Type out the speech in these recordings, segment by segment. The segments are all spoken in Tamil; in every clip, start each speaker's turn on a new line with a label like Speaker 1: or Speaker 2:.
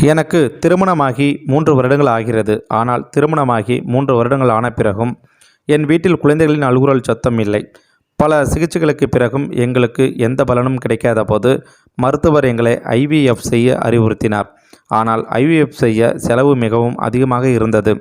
Speaker 1: எனக்கு திருமணமாகி 3 வருடங்கள் ஆகிறது. ஆனால் திருமணமாகி 3 வருடங்கள் ஆன பிறகும் என் வீட்டில் குழந்தைகளின் அழுகுரல் சத்தம் இல்லை. பல சிகிச்சைகளுக்கு பிறகும் எங்களுக்கு எந்த பலனும் கிடைக்காத போது மருத்துவர் எங்களை IVF செய்ய அறிவுறுத்தினார். ஆனால் IVF செய்ய செலவு மிகவும் அதிகமாக இருந்தது.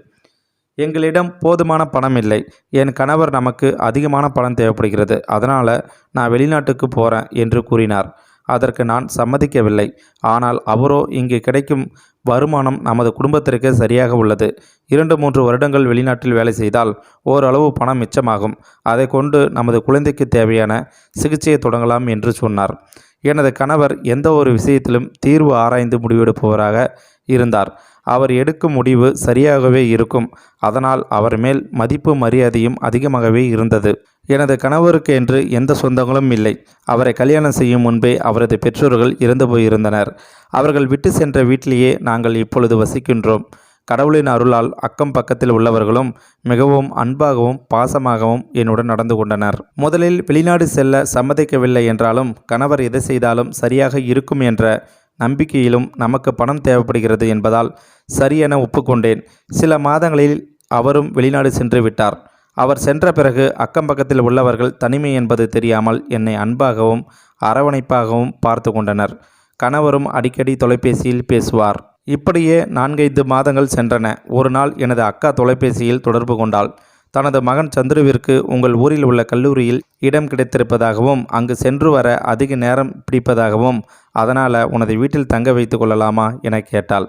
Speaker 1: எங்களிடம் போதுமான பணம் இல்லை. என் கணவர் நமக்கு அதிகமான பணம் தேவைப்படுகிறது, அதனால் நான் வெளிநாட்டுக்கு போகிறேன் என்று கூறினார். அதற்கு நான் சம்மதிக்கவில்லை. ஆனால் அவரோ இங்கு கிடைக்கும் வருமானம் நமது குடும்பத்திற்கு சரியாக உள்ளது. 2-3 வருடங்கள் வெளிநாட்டில் வேலை செய்தால் ஓரளவு பணம் மிச்சமாகும். அதை கொண்டு நமது குழந்தைக்கு தேவையான சிகிச்சையை தொடங்கலாம் என்று சொன்னார். எனது கணவர் எந்த ஒரு விஷயத்திலும் தீர்வு ஆராய்ந்து முடிவெடுப்பவராக இருந்தார். அவர் எடுக்கும் முடிவு சரியாகவே இருக்கும். அதனால் அவர் மேல் மதிப்பு மரியாதையும் அதிகமாகவே இருந்தது. எனது கணவருக்கு என்று எந்த சொந்தங்களும் இல்லை. அவரை கல்யாணம் செய்யும் முன்பே அவரது பெற்றோர்கள் இறந்து போயிருந்தனர். அவர்கள் விட்டு சென்ற வீட்டிலேயே நாங்கள் இப்பொழுது வசிக்கின்றோம். கடவுளின் அருளால் அக்கம் பக்கத்தில் உள்ளவர்களும் மிகவும் அன்பாகவும் பாசமாகவும் என்னுடன் நடந்து கொண்டனர். முதலில் வெளிநாடு செல்ல சம்மதிக்கவில்லை என்றாலும் கணவர் எதை செய்தாலும் சரியாக இருக்கும் என்ற நம்பிக்கையிலும் நமக்கு பணம் தேவைப்படுகிறது என்பதால் சரியென ஒப்புக்கொண்டேன். சில மாதங்களில் அவரும் வெளிநாடு சென்று விட்டார். அவர் சென்ற பிறகு அக்கம் பக்கத்தில் உள்ளவர்கள் தனிமை என்பது தெரியாமல் என்னை அன்பாகவும் அரவணைப்பாகவும் பார்த்து கொண்டனர். கணவரும் அடிக்கடி தொலைபேசியில் பேசுவார். இப்படியே 4-5 மாதங்கள் சென்றன. ஒரு நாள் எனது அக்கா தொலைபேசியில் தொடர்பு கொண்டாள். தனது மகன் சந்துருவிற்கு உங்கள் ஊரில் உள்ள கல்லூரியில் இடம் கிடைத்திருப்பதாகவும் அங்கு சென்று வர அதிக நேரம் பிடிப்பதாகவும், அதனால் உனது வீட்டில் தங்க வைத்து கொள்ளலாமா என கேட்டாள்.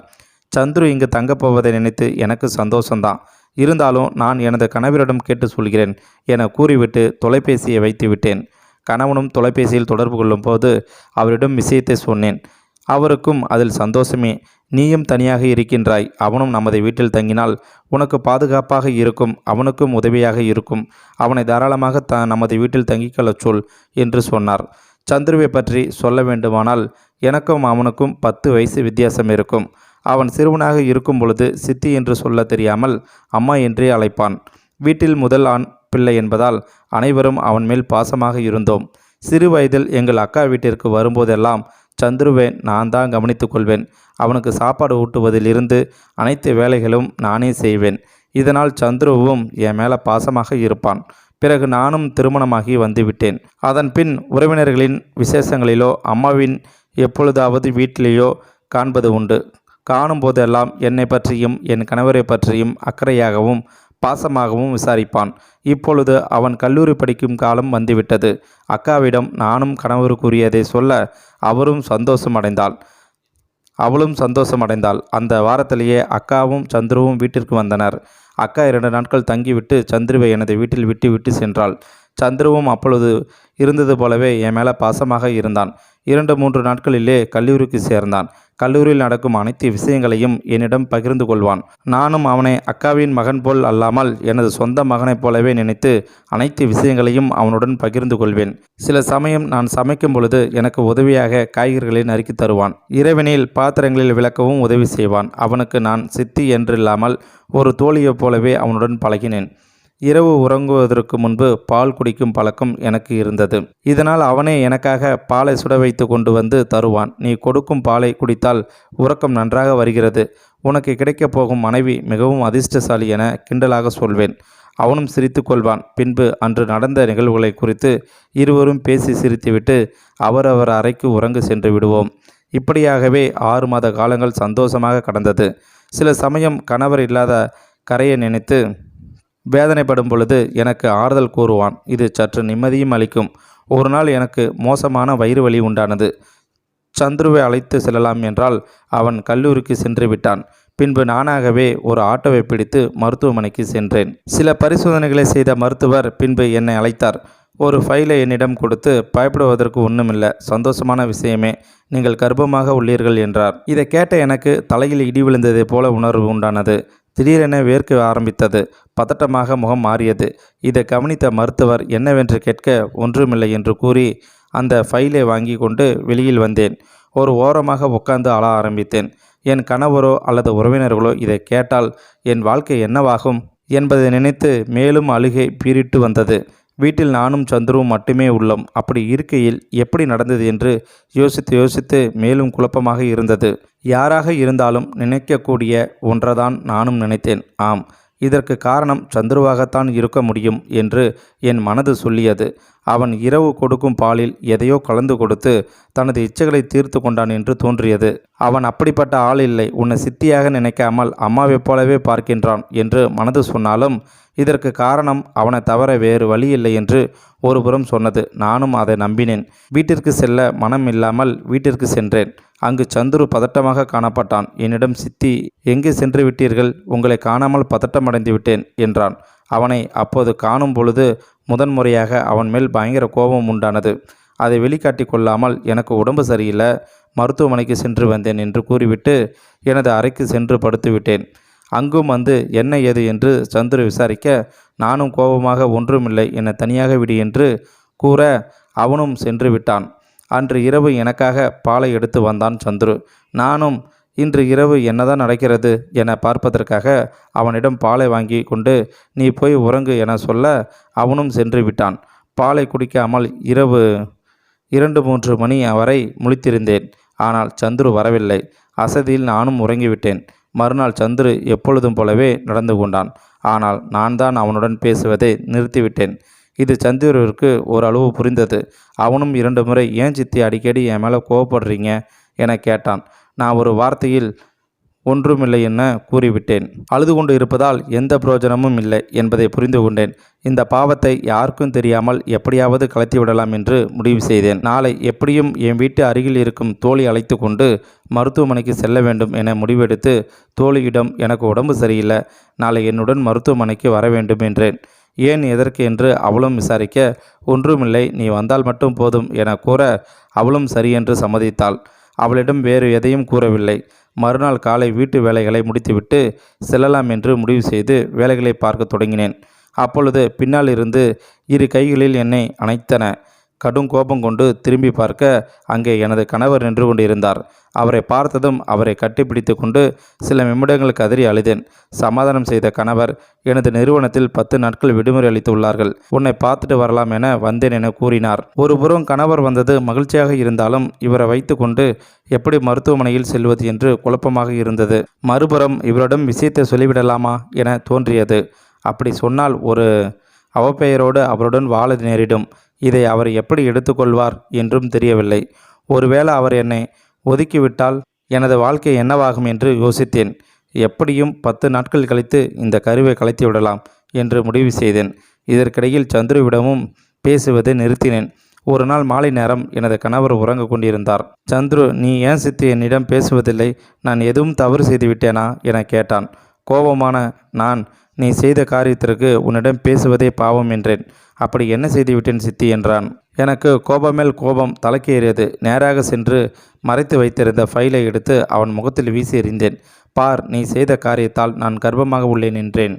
Speaker 1: சந்துரு இங்கு தங்கப்போவதை நினைத்து எனக்கு சந்தோஷம்தான். இருந்தாலும் நான் எனது கணவரிடம் கேட்டு சொல்கிறேன் என கூறிவிட்டு தொலைபேசியை வைத்து விட்டேன். கணவனும் தொலைபேசியில் தொடர்பு கொள்ளும் போது அவரிடம் விஷயத்தை சொன்னேன். அவருக்கும் அதில் சந்தோஷமே. நீயும் தனியாக இருக்கின்றாய், அவனும் நமது வீட்டில் தங்கினால் உனக்கு பாதுகாப்பாக இருக்கும், அவனுக்கும் உதவியாக இருக்கும். அவனை தாராளமாக நமது வீட்டில் தங்கிக்கொள்ளச் சொல் என்று சொன்னார். சந்துருவை பற்றி சொல்ல வேண்டுமானால் எனக்கும் அவனுக்கும் 10 வயசு வித்தியாசம் இருக்கும். அவன் சிறுவனாக இருக்கும் பொழுது சித்தி என்று சொல்ல தெரியாமல் அம்மா என்றே அழைப்பான். வீட்டில் முதல் ஆண் பிள்ளை என்பதால் அனைவரும் அவன் மேல் பாசமாக இருந்தோம். சிறு வயதில் எங்கள் அக்கா வீட்டிற்கு வரும்போதெல்லாம் சந்துருவை நான் தான் கவனித்துக் கொள்வேன். அவனுக்கு சாப்பாடு ஊட்டுவதிலிருந்து அனைத்து வேலைகளும் நானே செய்வேன். இதனால் சந்துருவும் என் மேலே பாசமாக இருப்பான். பிறகு நானும் திருமணமாகி வந்துவிட்டேன். அதன் பின் உறவினர்களின் விசேஷங்களிலோ அம்மாவின் எப்பொழுதாவது வீட்டிலேயோ காண்பது உண்டு. காணும் போதெல்லாம் என்னை பற்றியும் என் கணவரை பற்றியும் அக்கறையாகவும் பாசமாகவும் விசாரிப்பான். இப்பொழுது அவன் கல்லூரி படிக்கும் காலம் வந்துவிட்டது. அக்காவிடம் நானும் கணவர் கூறியதை சொல்ல அவளும் சந்தோஷமடைந்தாள். அந்த வாரத்திலேயே அக்காவும் சந்துருவும் வீட்டிற்கு வந்தனர். அக்கா 2 நாட்கள் தங்கிவிட்டு சந்துருவை எனது வீட்டில் விட்டு சென்றாள். சந்துருவும் அப்பொழுது இருந்தது போலவே என் மேலே பாசமாக இருந்தான். 2-3 நாட்களிலே கல்லூரிக்கு சேர்ந்தான். கல்லூரியில் நடக்கும் அனைத்து விஷயங்களையும் என்னிடம் பகிர்ந்து கொள்வான். நானும் அவனை அக்காவின் மகன் போல் அல்லாமல் எனது சொந்த மகனைப் போலவே நினைத்து அனைத்து விஷயங்களையும் அவனுடன் பகிர்ந்து கொள்வேன். சில சமயம் நான் சமைக்கும் பொழுது எனக்கு உதவியாக காய்கறிகளை நறுக்கி தருவான். இரவினில் பாத்திரங்களில் விளக்கவும் உதவி செய்வான். அவனுக்கு நான் சித்தி என்றில்லாமல் ஒரு தோழியைப் போலவே அவனுடன் பழகினேன். இரவு உறங்குவதற்கு முன்பு பால் குடிக்கும் பழக்கம் எனக்கு இருந்தது. இதனால் அவனே எனக்காக பாலை சுட வைத்து கொண்டு வந்து தருவான். நீ கொடுக்கும் பாலை குடித்தால் உறக்கம் நன்றாக வருகிறது. உனக்கு கிடைக்கப் போகும் மனைவி மிகவும் அதிர்ஷ்டசாலி என கிண்டலாக சொல்வேன். அவனும் சிரித்து கொள்வான். பின்பு அன்று நடந்த நிகழ்வுகளை குறித்து இருவரும் பேசி சிரித்துவிட்டு அவரவர் அறைக்கு உறங்க சென்று விடுவோம். இப்படியாகவே 6 மாத காலங்கள் சந்தோஷமாக கடந்தது. சில சமயம் கணவர் இல்லாத கரையை நினைத்து வேதனைப்படும் பொழுது எனக்கு ஆறுதல் கூறுவான். இது சற்று நிம்மதியும் அளிக்கும். ஒரு நாள் எனக்கு மோசமான வயிறு வலி உண்டானது. சந்துருவை அழைத்து செல்லலாம் என்றால் அவன் கல்லூரிக்கு சென்று விட்டான். பின்பு நானாகவே ஒரு ஆட்டோவை பிடித்து மருத்துவமனைக்கு சென்றேன். சில பரிசோதனைகளை செய்த மருத்துவர் பின்பு என்னை அழைத்தார். ஒரு ஃபைலை என்னிடம் கொடுத்து, பயப்படுவதற்கு ஒன்றுமில்லை, சந்தோஷமான விஷயமே, நீங்கள் கர்ப்பமாக உள்ளீர்கள் என்றார். இதை கேட்ட எனக்கு தலையில் இடி விழுந்ததை போல உணர்வு உண்டானது. திடீரென வேர்க்க ஆரம்பித்தது. பதட்டமாக முகம் மாறியது. இதை கவனித்த மருத்துவர் என்னவென்று கேட்க ஒன்றுமில்லை என்று கூறி அந்த ஃபைலை வாங்கி கொண்டு வெளியில் வந்தேன். ஒரு ஓரமாக உட்கார்ந்து அழ ஆரம்பித்தேன். என் கணவரோ அல்லது உறவினர்களோ இதை கேட்டால் என் வாழ்க்கை என்னவாகும் என்பதை நினைத்து மேலும் அழுகை பீறிட்டு வந்தது. வீட்டில் நானும் சந்துருவும் மட்டுமே உள்ளோம். அப்படி இருக்கையில் எப்படி நடந்தது என்று யோசித்து யோசித்து மேலும் குழப்பமாக இருந்தது. யாராக இருந்தாலும் நினைக்கக்கூடிய ஒன்றதான் நானும் நினைத்தேன். ஆம், இதற்கு காரணம் சந்துருவாகத்தான் இருக்க முடியும் என்று என் மனது சொல்லியது. அவன் இரவு கொடுக்கும் பாலில் எதையோ கலந்து கொடுத்து தனது இச்சைகளை தீர்த்து கொண்டான் என்று தோன்றியது. அவன் அப்படிப்பட்ட ஆள் இல்லை. உன்னை சித்தியாக நினைக்காமல் அம்மாவைப் போலவே பார்க்கின்றான் என்று மனது சொன்னாலும் இதற்கு காரணம் அவனை தவிர வேறு வழி இல்லை என்று ஒருபுறம் சொன்னது. நானும் அதை நம்பினேன். வீட்டிற்கு செல்ல மனம் இல்லாமல் வீட்டிற்கு சென்றேன். அங்கு சந்துரு பதட்டமாக காணப்பட்டான். என்னிடம் சித்தி எங்கே சென்று விட்டீர்கள்? உங்களை காணாமல் பதட்டமடைந்து விட்டேன் என்றான். அவனை அப்போது காணும் பொழுது முதன்முறையாக அவன் மேல் பயங்கர கோபம் உண்டானது. அதை வெளிக்காட்டி கொள்ளாமல் எனக்கு உடம்பு சரியில்லை, மருத்துவமனைக்கு சென்று வந்தேன் என்று கூறிவிட்டு எனது அறைக்கு சென்று படுத்து விட்டேன். அங்கும் வந்து என்ன ஏது என்று சந்துரு விசாரிக்க நானும் கோபமாக ஒன்றுமில்லை, என்னை தனியாக விடு என்று கூற அவனும் சென்று விட்டான். அன்று இரவு எனக்காக பாலை எடுத்து வந்தான் சந்துரு. நானும் இன்று இரவு என்னதான் நடக்கிறது என பார்ப்பதற்காக அவனிடம் பாலை வாங்கி கொண்டு நீ போய் உறங்கு என சொல்ல அவனும் சென்று விட்டான். பாலை குடிக்காமல் இரவு 2-3 மணி வரை முழித்திருந்தேன். ஆனால் சந்துரு வரவில்லை. அசதியில் நானும் உறங்கிவிட்டேன். மறுநாள் சந்துரு எப்பொழுதும் போலவே நடந்து கொண்டான். ஆனால் நான் தான் அவனுடன் பேசுவதை நிறுத்திவிட்டேன். இது சந்துருவிற்கு ஓரளவு புரிந்தது. அவனும் 2 முறை ஏன் சித்தி அடிக்கடி என் மேலே கோவப்படுறீங்க என கேட்டான். நான் ஒரு வார்த்தையில் ஒன்றுமில்லை என கூறிவிட்டேன். அழுது கொண்டு இருப்பதால் எந்த பிரயோஜனமும் இல்லை என்பதை புரிந்து கொண்டேன். இந்த பாவத்தை யாருக்கும் தெரியாமல் எப்படியாவது கலத்தி விடலாம் என்று முடிவு செய்தேன். நாளை எப்படியும் என் வீட்டு அருகில் இருக்கும் தோழி அழைத்து கொண்டு மருத்துவமனைக்கு செல்ல வேண்டும் என முடிவெடுத்து தோழியிடம் எனக்கு உடம்பு சரியில்லை, நாளை என்னுடன் மருத்துவமனைக்கு வர வேண்டும் என்றேன். ஏன் எதற்கு என்று அவளும் விசாரிக்க ஒன்றுமில்லை, நீ வந்தால் மட்டும் போதும் என கூற அவளும் சரியென்று சம்மதித்தாள். அவளிடம் வேறு எதையும் கூறவில்லை. மறுநாள் காலை வீட்டு வேலைகளை முடித்துவிட்டு செல்லலாம் என்று முடிவு செய்து வேலைகளை பார்க்க தொடங்கினேன். அப்பொழுது பின்னால் இருந்து 2 கைகளில் என்னை அணைத்தன. கடும் கோபம் கொண்டு திரும்பி பார்க்க அங்கே எனது கணவர் நின்று கொண்டிருந்தார். அவரை பார்த்ததும் அவரை கட்டிப்பிடித்து கொண்டு சில நிமிடங்கள் கதறி அழுதேன். சமாதானம் செய்த கணவர், எனது நிறுவனத்தில் 10 நாட்கள் விடுமுறை அளித்து உள்ளார்கள், உன்னை பார்த்துட்டு வரலாம் என வந்தேன் என கூறினார். ஒருபுறம் கணவர் வந்தது மகிழ்ச்சியாக இருந்தாலும் இவரை வைத்து கொண்டு எப்படி மருத்துவமனையில் செல்வது என்று குழப்பமாக இருந்தது. மறுபுறம் இவரிடம் விஷயத்தை சொல்லிவிடலாமா என தோன்றியது. அப்படி சொன்னால் ஒரு அவப்பெயரோடு அவருடன் வாழ நேரிடும். இதை அவர் எப்படி எடுத்துக்கொள்வார் என்றும் தெரியவில்லை. ஒருவேளை அவர் என்னை ஒதுக்கிவிட்டால் எனது வாழ்க்கை என்னவாகும் என்று யோசித்தேன். எப்படியும் 10 நாட்கள் கழித்து இந்த கருவை கலைத்து விடலாம் என்று முடிவு செய்தேன். இதற்கிடையில் சந்துருவிடமும் பேசுவதை நிறுத்தினேன். ஒரு நாள் மாலை நேரம் எனது கணவர் உறங்க கொண்டிருந்தார். சந்துரு, நீ ஏன் சித்தி என்னிடம் பேசுவதில்லை? நான் எதுவும் தவறு செய்துவிட்டேனா என கேட்டான். கோபமான நான், நீ செய்த காரியத்திற்கு உன்னிடம் பேசுவதே பாவம் என்றேன். அப்படி என்ன செய்துவிட்டேன் சித்தி என்றான். எனக்கு கோபமேல் கோபம் தலைக்கேறியது. நேராக சென்று மறைத்து வைத்திருந்த ஃபைலை எடுத்து அவன் முகத்தில் வீசி எறிந்தேன். பார், நீ செய்த காரியத்தால் நான் கர்ப்பமாக உள்ளேன் என்றேன்.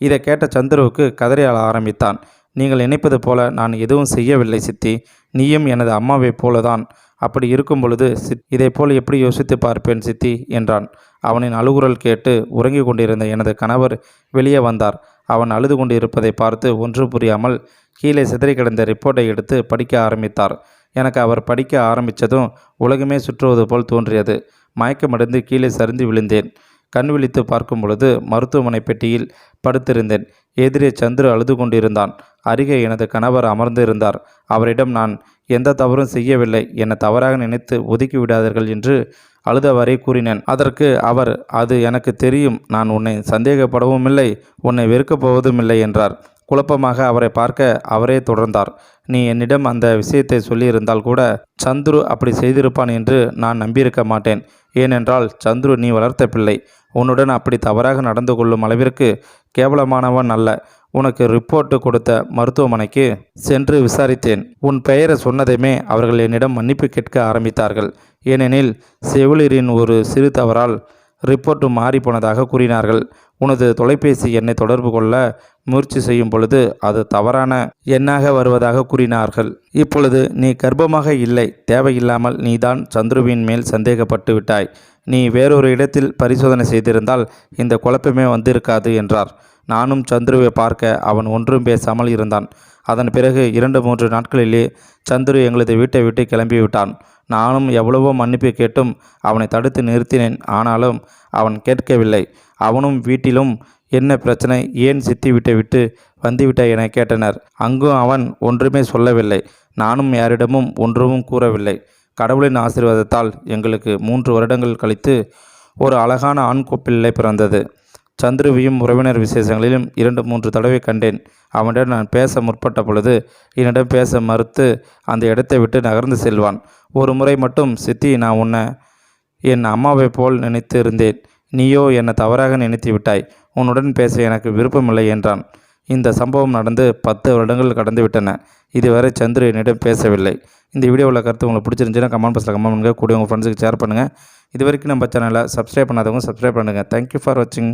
Speaker 1: இதை கேட்ட சந்துருவுக்கு கதறி அழ ஆரம்பித்தான். நீங்கள் நினைப்பது போல நான் எதுவும் செய்யவில்லை சித்தி, நீயும் எனது அம்மாவைப் போலதான். அப்படி இருக்கும் பொழுது இதைப்போல் எப்படி யோசித்து பார்ப்பேன் சித்தி என்றான். அவனின் அழுகுரல் கேட்டு உறங்கி கொண்டிருந்த எனது கணவர் வெளியே வந்தார். அவன் அழுது கொண்டு இருப்பதை பார்த்து ஒன்று புரியாமல் கீழே சிதறி கிடந்த ரிப்போர்ட்டை எடுத்து படிக்க ஆரம்பித்தார். எனக்கு அவர் படிக்க ஆரம்பித்ததும் உலகமே சுற்றுவது போல் தோன்றியது. மயக்கமடைந்து கீழே சரிந்து விழுந்தேன். கண் விழித்து பார்க்கும் பொழுது மருத்துவமனை பெட்டியில் படுத்திருந்தேன். எதிரே சந்துரு அழுது கொண்டிருந்தான். அருகே எனது கணவர் அமர்ந்து இருந்தார். அவரிடம் நான் எந்த தவறும் செய்யவில்லை, என்னை தவறாக நினைத்து ஒதுக்கி விடாதீர்கள் என்று அழுதவரை கூறினேன். அதற்கு அவர், அது எனக்கு தெரியும், நான் உன்னை சந்தேகப்படவும் இல்லை, உன்னை வெறுக்கப் போவதும் இல்லை என்றார். குழப்பமாக அவரை பார்க்க அவரே தொடர்ந்தார். நீ என்னிடம் அந்த விஷயத்தை சொல்லியிருந்தால் கூட சந்துரு அப்படி செய்திருப்பான் என்று நான் நம்பியிருக்க மாட்டேன். ஏனென்றால் சந்துரு நீ வளர்த்த பிள்ளை. உன்னுடன் அப்படி தவறாக நடந்து கொள்ளும் அளவிற்கு கேவலமானவன் அல்ல. உனக்கு ரிப்போர்ட்டு கொடுத்த மருத்துவமனைக்கு சென்று விசாரித்தேன். உன் பெயரை சொன்னதையுமே அவர்கள் என்னிடம் மன்னிப்பு கேட்க ஆரம்பித்தார்கள். ஏனெனில் செவிலியரின் ஒரு சிறு தவறால் ரிப்போர்ட்டு மாறிப்போனதாக கூறினார்கள். உனது தொலைபேசி எண்ணை தொடர்பு கொள்ள முயற்சி செய்யும் பொழுது அது தவறான எண்ணாக வருவதாக கூறினார்கள். இப்பொழுது நீ கர்ப்பமாக இல்லை, தேவையில்லாமல் நீதான் சந்துருவின் மேல் சந்தேகப்பட்டு விட்டாய். நீ வேறொரு இடத்தில் பரிசோதனை செய்திருந்தால் இந்த குழப்பமே வந்திருக்காது என்றார். நானும் சந்துருவை பார்க்க அவன் ஒன்றும் பேசாமல் இருந்தான். அதன் பிறகு 2-3 நாட்களிலே சந்துரு எங்களது வீட்டை விட்டு கிளம்பிவிட்டான். நானும் எவ்வளவோ மன்னிப்பு கேட்டும் அவனை தடுத்து நிறுத்தினேன். ஆனாலும் அவன் கேட்கவில்லை. அவனும் வீட்டிலும் என்ன பிரச்சனை, ஏன் சித்தி வீட்டை விட்டு வந்துவிட்டாய் என கேட்டனர். அங்கும் அவன் ஒன்றுமே சொல்லவில்லை. நானும் யாரிடமும் ஒன்றும் கூறவில்லை. கடவுளின் ஆசீர்வாதத்தால் எங்களுக்கு 3 வருடங்கள் கழித்து ஒரு அழகான ஆண் பிள்ளை பிறந்தது. சந்துருவையும் உறவினர் விசேஷங்களிலும் 2-3 தடவை கண்டேன். அவனிடம் நான் பேச முற்பட்ட பொழுது என்னிடம் பேச மறுத்து அந்த இடத்தை விட்டு நகர்ந்து செல்வான். ஒரு முறை மட்டும், சித்தி, நான் உன்னை என் அம்மாவை போல் நினைத்து இருந்தேன். நீயோ என்னை தவறாக நினைத்து விட்டாய். உன்னுடன் பேச எனக்கு விருப்பமில்லை என்றான். இந்த சம்பவம் நடந்து 10 வருடங்கள் கடந்து விட்டன. இதுவரை சந்துரு என்னிடம் பேசவில்லை. இந்த வீடியோவில் கருத்து உங்களுக்கு பிடிச்சிருந்துச்சுன்னா கமெண்ட் பாக்ஸில் கமெண்ட் பண்ணுங்கள். கூட உங்கள் ஃப்ரெண்ட்ஸுக்கு ஷேர் பண்ணுங்கள். இது வரைக்கும் நம்ம சேனலை சப்ஸ்கிரைப் பண்ணாதவங்க சப்ஸ்கிரைப் பண்ணுங்கள். தேங்க்யூ ஃபார் வாட்சிங்.